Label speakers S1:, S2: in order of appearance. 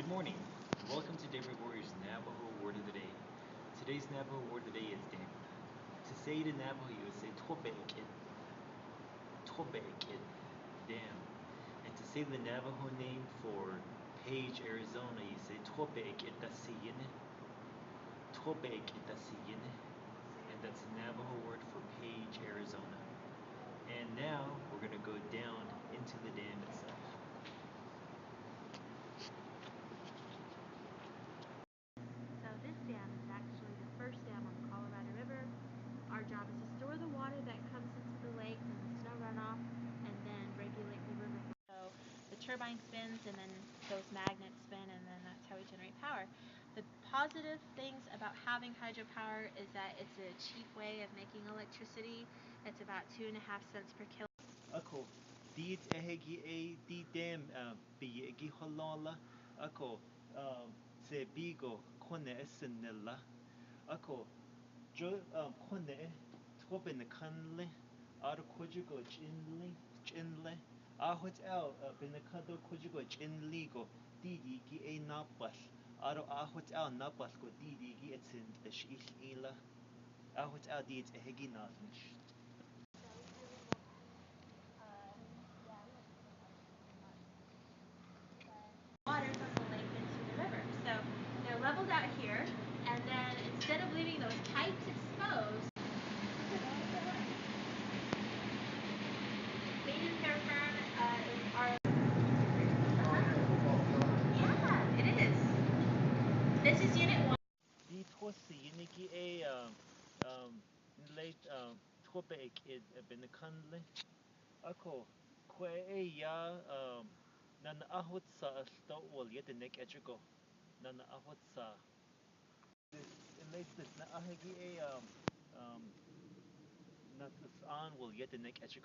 S1: Good morning. Welcome to Daybreak Warriors Navajo Word of the Day. Today's Navajo word of the day is dam. To say the Navajo, you would say Be'ek'id, dam. And to say the Navajo name for Page, Arizona, you say Be'ek'id Dah Siyíní, Be'ek'id Dah Siyíní. And that's the Navajo word for Page, Arizona. And now we're going to go down into the dam itself.
S2: So this dam is actually the first dam on the Colorado River. Our job is to store the water that comes into the lake from the snow runoff and then regulate the river. So the turbine spins and then those magnets spin and then that's how we generate power. The positive things about having hydropower is that it's a cheap way of making electricity. It's about 2.5 cents per kilowatt.
S1: Ako, Dinék'ehjí di dam Be'ek'id Dah Ako, se bigo kone esenella. Ako, jo kone tobe na kanle, aro kojugo chinle. Hótsaa benakado kojugo chinligo Dinék'ehjí napal. Aro Hótsaa napal go Dinék'ehjí etsin ila. Hótsaa Dinék'ehjí nasmish.
S2: Water from the lake into the river. So they're leveled out here, and then instead of leaving those pipes exposed, native hair fern are. Yeah, it is. This is unit 1.
S1: Dinék'ehjí late Be'ek'id benakanle. Ako, kwe ya nana Hótsaa sto wal Dinék'ehjí nana Hótsaa. Late na ahegi natas an wal Dinék'ehjí.